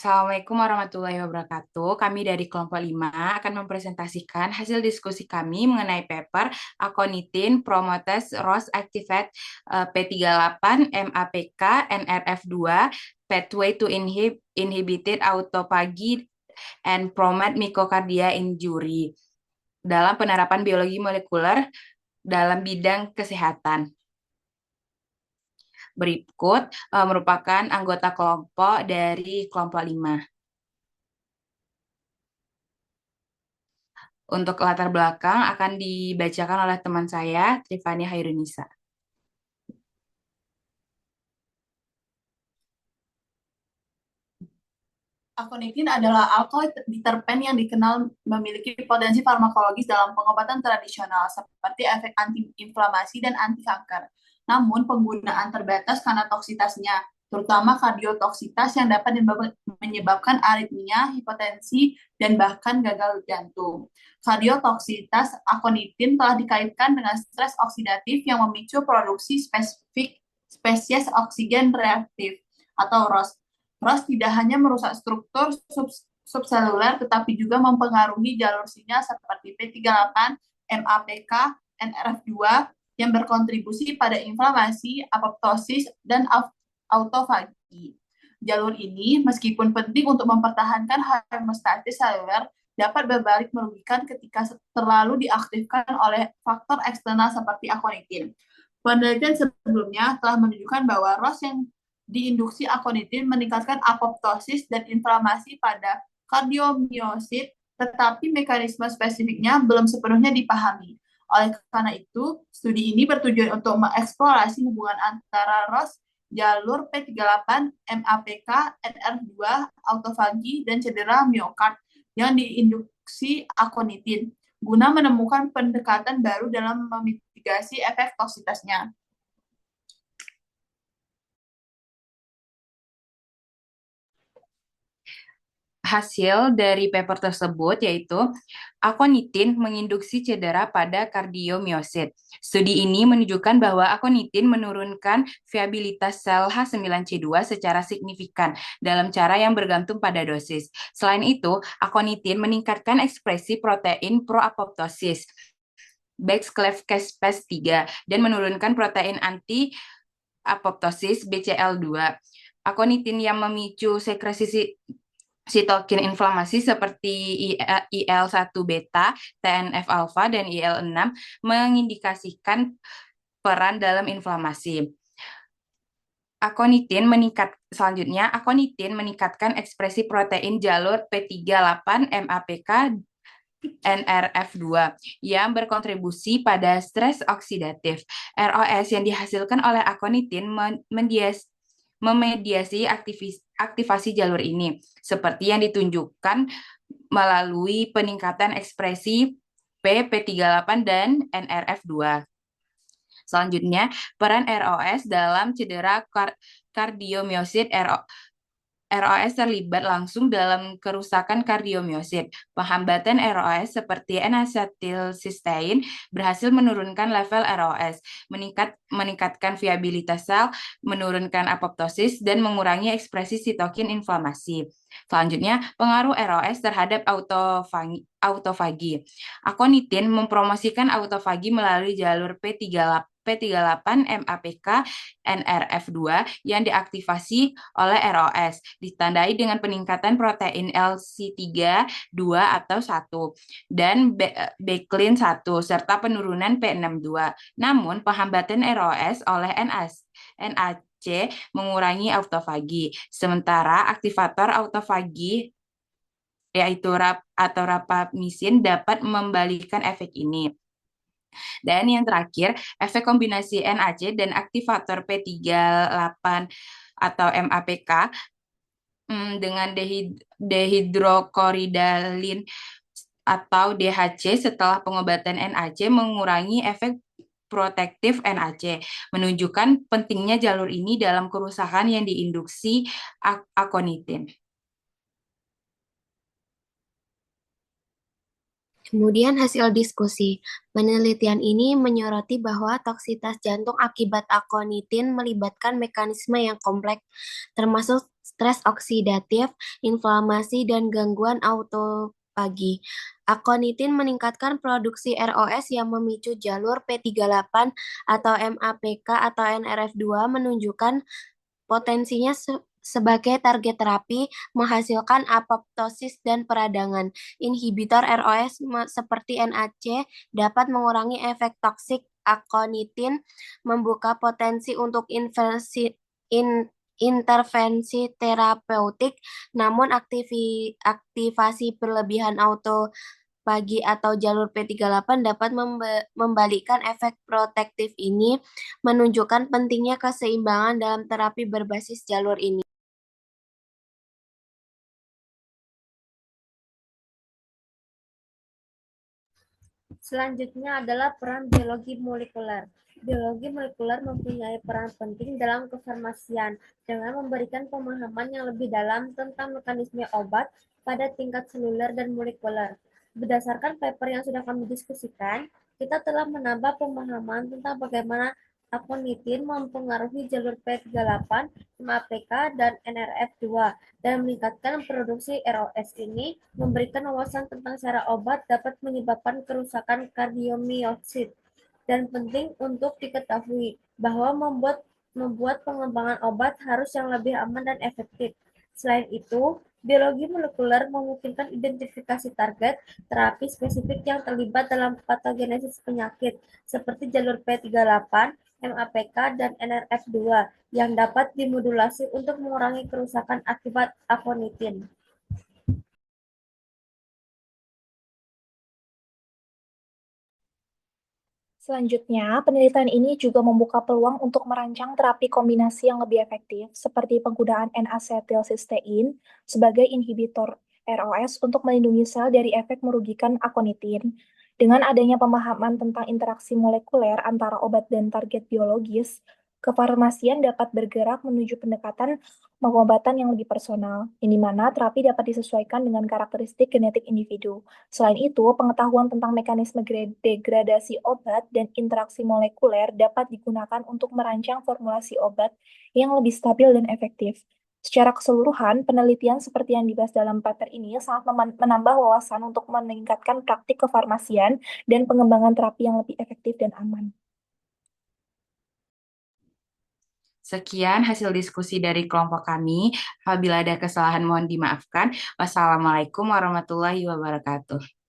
Assalamualaikum warahmatullahi wabarakatuh. Kami dari kelompok 5 akan mempresentasikan hasil diskusi kami mengenai paper Aconitin Promotes ROS Activate P38 MAPK NRF2 Pathway to Inhibited Autophagy and Promote Myocardial Injury dalam penerapan biologi molekuler dalam bidang kesehatan. Berikut merupakan anggota kelompok dari kelompok 5. Untuk latar belakang akan dibacakan oleh teman saya, Trifania Hairunisa. Aconitin adalah alkaloid diterpen yang dikenal memiliki potensi farmakologis dalam pengobatan tradisional seperti efek antiinflamasi dan anti kanker. Namun, penggunaan terbatas karena toksitasnya, terutama kardiotoksitas yang dapat menyebabkan aritmia, hipotensi, dan bahkan gagal jantung. Kardiotoksitas aconitin telah dikaitkan dengan stres oksidatif yang memicu produksi spesies oksigen reaktif atau ROS. ROS tidak hanya merusak struktur subseluler, tetapi juga mempengaruhi jalur sinyal seperti P38, MAPK, NRF2 yang berkontribusi pada inflamasi, apoptosis, dan autofagi. Jalur ini, meskipun penting untuk mempertahankan homeostatis seluler, dapat berbalik merugikan ketika terlalu diaktifkan oleh faktor eksternal seperti aconitin. Penelitian sebelumnya telah menunjukkan bahwa ROS yang diinduksi aconitin meningkatkan apoptosis dan inflamasi pada kardiomyosit, tetapi mekanisme spesifiknya belum sepenuhnya dipahami. Oleh karena itu, studi ini bertujuan untuk mengeksplorasi hubungan antara ROS, jalur P38, MAPK, NR2, autofagi, dan cedera miokard yang diinduksi aconitin, guna menemukan pendekatan baru dalam memitigasi efek toksitasnya. Hasil dari paper tersebut yaitu aconitin menginduksi cedera pada kardiomyosit. Studi ini menunjukkan bahwa aconitin menurunkan viabilitas sel H9C2 secara signifikan dalam cara yang bergantung pada dosis. Selain itu, aconitin meningkatkan ekspresi protein pro-apoptosis Bexclef-Cas3 dan menurunkan protein anti apoptosis BCL2. Aconitin yang memicu sekresi sitokin inflamasi seperti IL-1 beta, TNF alfa, dan IL-6 mengindikasikan peran dalam inflamasi. Selanjutnya, aconitin meningkatkan ekspresi protein jalur P38 MAPK NRF2 yang berkontribusi pada stres oksidatif. ROS yang dihasilkan oleh aconitin memediasi aktivasi jalur ini, seperti yang ditunjukkan melalui peningkatan ekspresi P38 dan NRF2. Selanjutnya, peran ROS dalam cedera kardiomyosit. ROS terlibat langsung dalam kerusakan kardiomyosit. Penghambatan ROS seperti N-asetilsistein berhasil menurunkan level ROS, meningkatkan viabilitas sel, menurunkan apoptosis, dan mengurangi ekspresi sitokin inflamasi. Selanjutnya, pengaruh ROS terhadap autofagi. Aconitin mempromosikan autofagi melalui jalur P38 MAPK NRF2 yang diaktifasi oleh ROS, ditandai dengan peningkatan protein LC3, 2 atau 1, dan Backlin 1, serta penurunan P62. Namun, penghambatan ROS oleh NAC mengurangi autofagi, sementara aktivator autofagi yaitu rapamisin dapat membalikan efek ini. Dan yang terakhir, efek kombinasi NAC dan aktivator P38 atau MAPK dengan dehidrokoridalin atau DHC setelah pengobatan NAC mengurangi efek protektif NAC, menunjukkan pentingnya jalur ini dalam kerusakan yang diinduksi aconitin. Kemudian hasil diskusi. Penelitian ini menyoroti bahwa toksitas jantung akibat akonitin melibatkan mekanisme yang kompleks, termasuk stres oksidatif, inflamasi, dan gangguan autofagi. Akonitin meningkatkan produksi ROS yang memicu jalur P38 atau MAPK atau NRF2 menunjukkan potensinya sebagai target terapi menghasilkan apoptosis dan peradangan. Inhibitor ROS seperti NAC dapat mengurangi efek toksik akonitin, membuka potensi untuk intervensi terapeutik, namun aktivasi berlebihan pagi atau jalur P38 dapat membalikkan efek protektif ini, menunjukkan pentingnya keseimbangan dalam terapi berbasis jalur ini. Selanjutnya adalah peran biologi molekuler. Biologi molekuler mempunyai peran penting dalam kefarmasian dengan memberikan pemahaman yang lebih dalam tentang mekanisme obat pada tingkat seluler dan molekuler. Berdasarkan paper yang sudah kami diskusikan, kita telah menambah pemahaman tentang bagaimana akonitin mempengaruhi jalur P38, MAPK, dan NRF2 dan meningkatkan produksi ROS ini memberikan wawasan tentang cara obat dapat menyebabkan kerusakan kardiomyosit dan penting untuk diketahui bahwa membuat pengembangan obat harus yang lebih aman dan efektif. Selain itu, biologi molekuler memungkinkan identifikasi target terapi spesifik yang terlibat dalam patogenesis penyakit seperti jalur P38, MAPK, dan NRF2 yang dapat dimodulasi untuk mengurangi kerusakan akibat akonitin. Selanjutnya, penelitian ini juga membuka peluang untuk merancang terapi kombinasi yang lebih efektif, seperti penggunaan N-asetilsistein sebagai inhibitor ROS untuk melindungi sel dari efek merugikan akonitin. Dengan adanya pemahaman tentang interaksi molekuler antara obat dan target biologis, kefarmasian dapat bergerak menuju pendekatan pengobatan yang lebih personal, di mana terapi dapat disesuaikan dengan karakteristik genetik individu. Selain itu, pengetahuan tentang mekanisme degradasi obat dan interaksi molekuler dapat digunakan untuk merancang formulasi obat yang lebih stabil dan efektif. Secara keseluruhan, penelitian seperti yang dibahas dalam paper ini sangat menambah wawasan untuk meningkatkan praktik kefarmasian dan pengembangan terapi yang lebih efektif dan aman. Sekian hasil diskusi dari kelompok kami. Apabila ada kesalahan mohon dimaafkan. Wassalamualaikum warahmatullahi wabarakatuh.